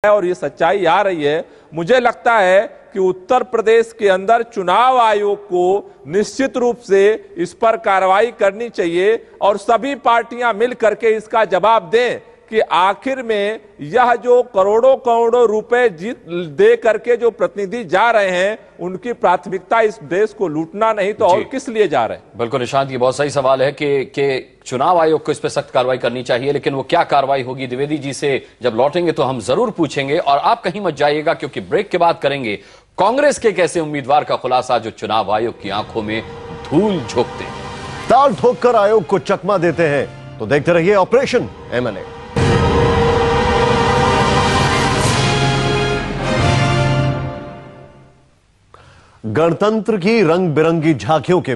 और ये सच्चाई आ रही है। मुझे लगता है कि उत्तर प्रदेश के अंदर चुनाव आयोग को निश्चित रूप से इस पर कार्रवाई करनी चाहिए और सभी पार्टियां मिल करके इसका जवाब दें कि आखिर में यह जो करोड़ों करोड़ों रुपए जीत दे करके जो प्रतिनिधि जा रहे हैं उनकी प्राथमिकता इस देश को लूटना नहीं तो और किस लिए जा रहे हैं। बिल्कुल निशांत, ये बहुत सही सवाल है कि चुनाव आयोग को इस पर सख्त कार्रवाई करनी चाहिए, लेकिन वो क्या कार्रवाई होगी द्विवेदी जी से जब लौटेंगे तो हम जरूर पूछेंगे। और आप कहीं मत जाइएगा क्योंकि ब्रेक के बाद करेंगे कांग्रेस के एक ऐसे उम्मीदवार का खुलासा जो चुनाव आयोग की आंखों में धूल झोंकते हैं, ताल ठोककर आयोग को चकमा देते हैं। तो देखते रहिए ऑपरेशन एमएलए। गणतंत्र की रंग बिरंगी झांकियों के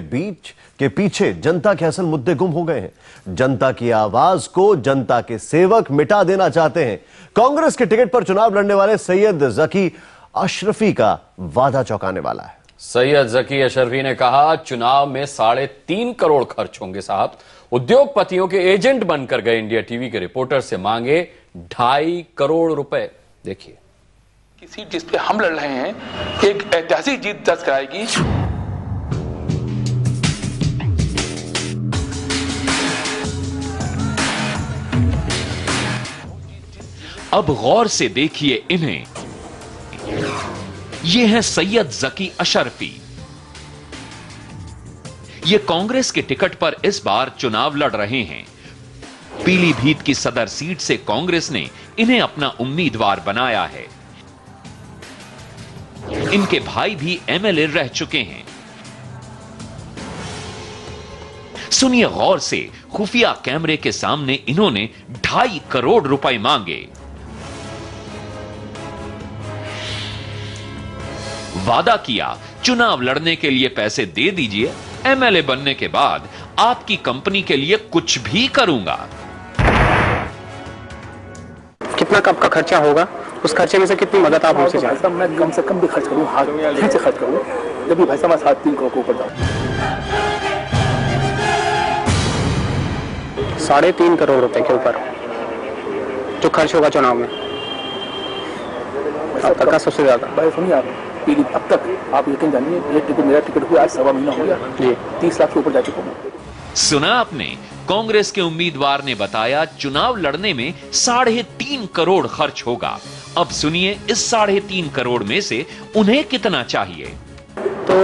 पीछे जनता के असल मुद्दे गुम हो गए हैं। जनता की आवाज को जनता के सेवक मिटा देना चाहते हैं। कांग्रेस के टिकट पर चुनाव लड़ने वाले सैयद जकी अशरफी का वादा चौंकाने वाला है। सैयद जकी अशरफी ने कहा चुनाव में 3.5 करोड़ खर्च होंगे साहब। उद्योगपतियों के एजेंट बनकर गए इंडिया टीवी के रिपोर्टर से मांगे 2.5 करोड़ रुपए। देखिए, की सीट जिस पे हम लड़ रहे हैं एक ऐतिहासिक जीत दर्ज कराएगी। अब गौर से देखिए इन्हें, ये हैं सैयद जकी अशरफी। ये कांग्रेस के टिकट पर इस बार चुनाव लड़ रहे हैं। पीलीभीत की सदर सीट से कांग्रेस ने इन्हें अपना उम्मीदवार बनाया है। इनके भाई भी एमएलए रह चुके हैं। सुनिए गौर से, खुफिया कैमरे के सामने इन्होंने 2.5 करोड़ रुपए मांगे। वादा किया चुनाव लड़ने के लिए पैसे दे दीजिए, एमएलए बनने के बाद आपकी कंपनी के लिए कुछ भी करूंगा। कितना कब का खर्चा होगा, उस खर्चे में से कितनी मदद आप हमसे चाहते हैं? मैं कम से कम भी खर्च करूं, हाथ से खर्च करूं, जब भी भाई साहब 3.5 करोड़ के ऊपर जाऊं। 3.5 करोड़ रुपए के ऊपर जो खर्च होगा चुनाव में अब तक का सबसे ज्यादा। भाई सुनिए, आप अब तक आप यकीन जानिए, मेरा टिकट हुआ आज 1.25 महीना हो गया जी, 30 लाख के ऊपर जा चुका हूं। सुना आपने, कांग्रेस के उम्मीदवार ने बताया चुनाव लड़ने में 3.5 करोड़ खर्च होगा। अब सुनिए इस 3.5 करोड़ में से उन्हें कितना चाहिए। तो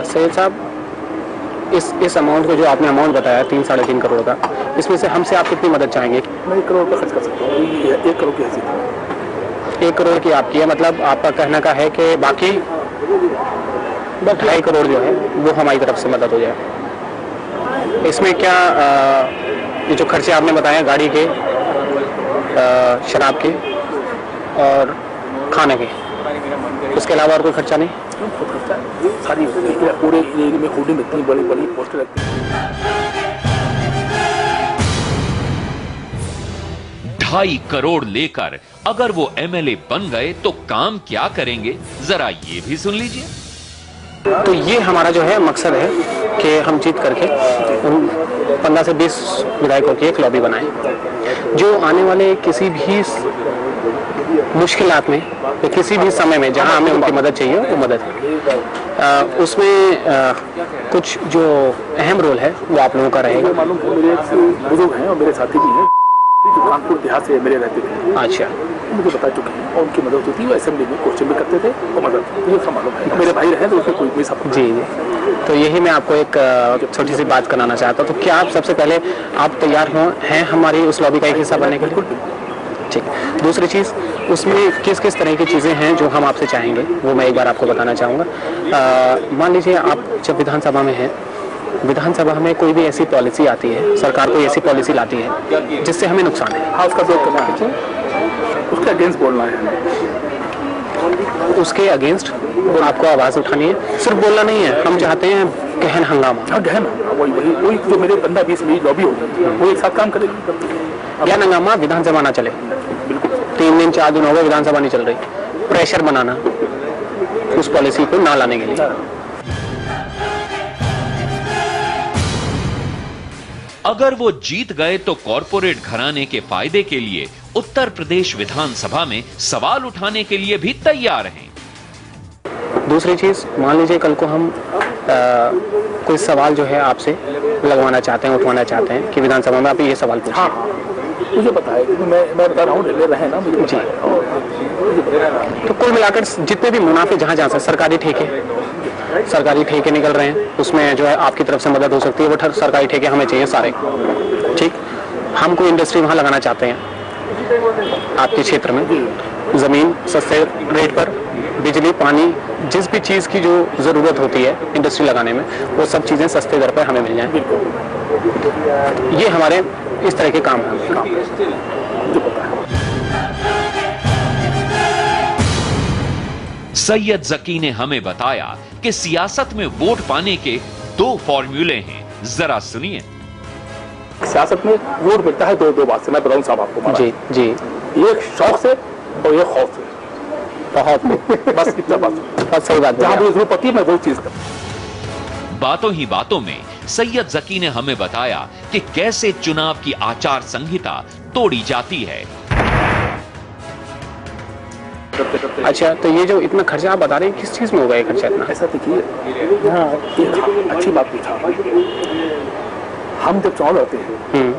सैयद साहब, इस अमाउंट को जो आपने अमाउंट बताया 3-3.5 करोड़ का, इसमें से हमसे आप कितनी मदद चाहेंगे? मैं 1 करोड़ का खर्च कर सकता हूँ। 1 करोड़ की हैसियत 1 करोड़ की आपकी है, मतलब आपका कहना का है कि बाकी 2.5 करोड़ जो है वो हमारी तरफ से मदद हो जाए। इसमें क्या ये जो खर्चे आपने बताया गाड़ी के, शराब के और खाने के, उसके अलावा और कोई खर्चा नहीं? सारी पूरे एरिया में होर्डिंग लगती है, बड़ी बड़ी पोस्टर लगती है। 2.5 करोड़ लेकर अगर वो एमएलए बन गए तो काम क्या करेंगे, जरा ये भी सुन लीजिए। तो ये हमारा जो है मकसद है कि हम जीत करके 15 से 20 विधायकों की एक लॉबी बनाएं, जो आने वाले किसी भी मुश्किलात में या किसी भी समय में जहां हमें उनकी मदद चाहिए वो मदद है। उसमें कुछ जो अहम रोल है वो आप लोगों का रहेगा। मालूम है, मेरे बुजुर्ग हैं और मेरे साथी भी हैं जो कानपुर देहात से मेरे रहते थे। अच्छा, मुझे बता चुके हैं और उनकी मदद होती है। वो असेंबली में क्वेश्चन भी करते थे और मदद ये सब मालूम है। मेरे भाई रहे तो उसमें कोई भी सब जी जी। तो यही मैं आपको एक छोटी सी बात कराना चाहता हूँ। तो क्या आप सबसे पहले आप तैयार हैं हमारी उस लॉबी का एक हिस्सा बनने के लिए? ठीक। दूसरी चीज़, उसमें किस किस तरह की चीज़ें हैं जो हम आपसे चाहेंगे वो मैं एक बार आपको बताना चाहूँगा। मान लीजिए आप जब विधानसभा में हैं, विधानसभा में कोई भी ऐसी पॉलिसी आती है, सरकार कोई ऐसी पॉलिसी लाती है जिससे हमें नुकसान है, हाँ, उसका विरोध करना है, उसके अगेंस्ट बोलना है, उसके अगेंस्ट आपको आवाज़ उठानी है। सिर्फ बोलना नहीं है, हम चाहते हैं गहन हंगामा। गहन वही जो मेरे 15-20 मिनट लॉबी होगी वो एक साथ काम करेगी। गहन हंगामा, विधानसभा ना चले, 3 दिन 4 दिन हो गए विधानसभा नहीं चल रही, प्रेशर बनाना उस पॉलिसी को ना लाने के लिए। अगर वो जीत गए तो कॉरपोरेट घराने के फायदे के लिए उत्तर प्रदेश विधानसभा में सवाल उठाने के लिए भी तैयार हैं। दूसरी चीज, मान लीजिए कल को हम कोई सवाल जो है आपसे लगवाना चाहते हैं, उठवाना चाहते हैं कि विधानसभा में आप ये सवाल पूछिए। हाँ, मुझे पता है क्योंकि मैं बता रहा हूँ, ले रहे हैं ना मुझे जी। तो कुल मिलाकर जितने भी मुनाफे जहाँ से सरकारी ठेके निकल रहे हैं, उसमें जो है आपकी तरफ से मदद हो सकती है। वो सरकारी ठेके हमें चाहिए सारे, ठीक। हम कोई इंडस्ट्री वहाँ लगाना चाहते हैं आपके क्षेत्र में, जमीन सस्ते रेट पर, बिजली पानी, जिस भी चीज की जो जरूरत होती है इंडस्ट्री लगाने में, वो सब चीजें सस्ते दर पर हमें मिल जाएं। ये हमारे इस तरह के काम हैं। सैयद जकी ने हमें बताया कि सियासत में वोट पाने के 2 फॉर्मूले हैं, जरा सुनिए। सियासत में वोट मिलता है दो बात से, मैं बताऊं साहब आपको। जी जी, एक शौक से और एक खौफ से, बहुत बस इतना बात सही बात। जहां भी जरूरत पड़ती है मैं वो चीज करता। बातों ही बातों में सैयद जकी ने हमें बताया कि कैसे चुनाव की आचार संहिता तोड़ी जाती है। अच्छा, तो ये जो इतना खर्चा आप बता रहे हैं, किस चीज में होगा ये खर्चा इतना? ऐसा देखिए, हाँ अच्छी बात पूछा। हम जब चुनाव लड़ते हैं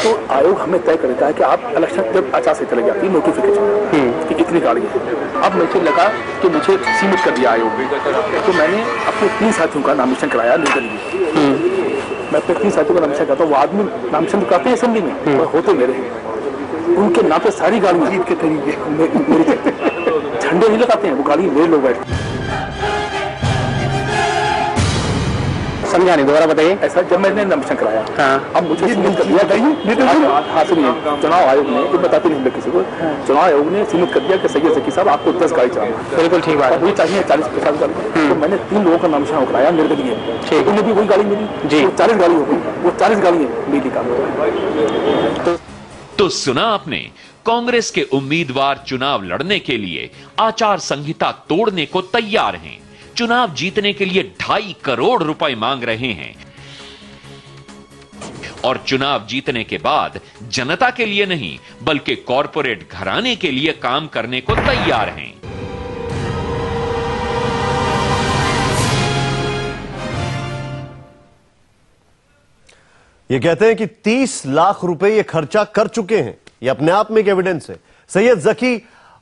तो आयोग हमें तय करता है कि आप इलेक्शन जब आचार संहिता लग जाती है, नोटिफिकेशन कि इतनी गाड़ी है। अब मुझे लगा कि मुझे सीमित कर दिया आयोग ने, तो मैंने अपने 3 साथियों का नामिनेशन कराया निर्दलीय। मैं अपने 3 साथियों का नामिनेशन करता हूँ। वो आदमी नामिनेशन कराते हैं असेंबली में, होते मेरे हैं, उनके नाम पे सारी गाड़ियां जीत के तरीके झंडे नहीं लगाते हैं, वो गाड़ी मेरे लोग बैठते। समझा नहीं, दोबारा बताइए। ऐसा जब मैंने नामिनेशन कराया, हाँ। अब मुझे सीमित कर दिया। हाँ सुनिए, चुनाव आयोग ने, ये बताते नहीं किसी को, चुनाव आयोग ने सीमित कर दिया कि सैयद जकी साहब आपको 10 गाड़ी चलाना। बिल्कुल ठीक बात है। वही चाहिए 40-50 गाड़ी। तो मैंने 3 लोगों का नामिनेशन कराया निर्दलीय, उन्हें भी वही गाड़ी मिली जी। 40 गाड़ी हो गई, वो 40 गाड़ी मेरी काम। तो सुना आपने, कांग्रेस के उम्मीदवार चुनाव लड़ने के लिए आचार संहिता तोड़ने को तैयार हैं। चुनाव जीतने के लिए 2.5 करोड़ रुपए मांग रहे हैं और चुनाव जीतने के बाद जनता के लिए नहीं बल्कि कॉरपोरेट घराने के लिए काम करने को तैयार हैं। ये कहते हैं कि 30 लाख रुपए ये खर्चा कर चुके हैं। ये अपने आप में एक एविडेंस है। सैयद जकी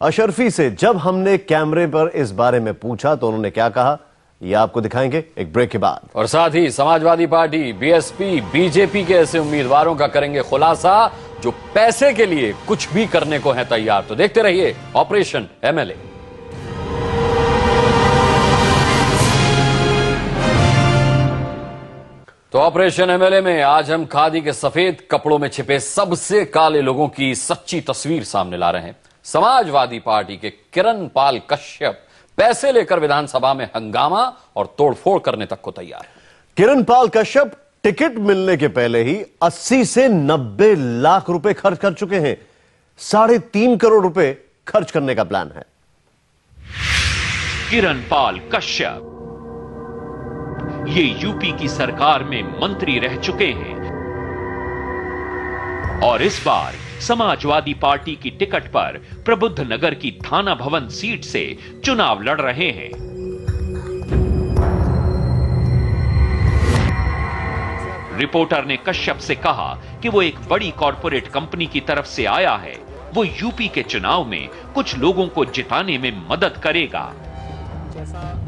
अशरफी से जब हमने कैमरे पर इस बारे में पूछा तो उन्होंने क्या कहा, ये आपको दिखाएंगे एक ब्रेक के बाद। और साथ ही समाजवादी पार्टी, बीएसपी, बीजेपी के ऐसे उम्मीदवारों का करेंगे खुलासा जो पैसे के लिए कुछ भी करने को है तैयार। तो देखते रहिए ऑपरेशन एमएलए। तो ऑपरेशन एमएलए में आज हम खादी के सफेद कपड़ों में छिपे सबसे काले लोगों की सच्ची तस्वीर सामने ला रहे हैं। समाजवादी पार्टी के किरण पाल कश्यप पैसे लेकर विधानसभा में हंगामा और तोड़फोड़ करने तक को तैयार है। किरण पाल कश्यप टिकट मिलने के पहले ही 80 से 90 लाख रुपए खर्च कर चुके हैं। 3.5 करोड़ रुपए खर्च करने का प्लान है। किरण पाल कश्यप ये यूपी की सरकार में मंत्री रह चुके हैं और इस बार समाजवादी पार्टी की टिकट पर प्रबुद्ध नगर की थाना भवन सीट से चुनाव लड़ रहे हैं। रिपोर्टर ने कश्यप से कहा कि वो एक बड़ी कॉरपोरेट कंपनी की तरफ से आया है, वो यूपी के चुनाव में कुछ लोगों को जिताने में मदद करेगा।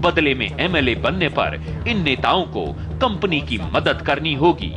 बदले में एमएलए बनने पर इन नेताओं को कंपनी की मदद करनी होगी।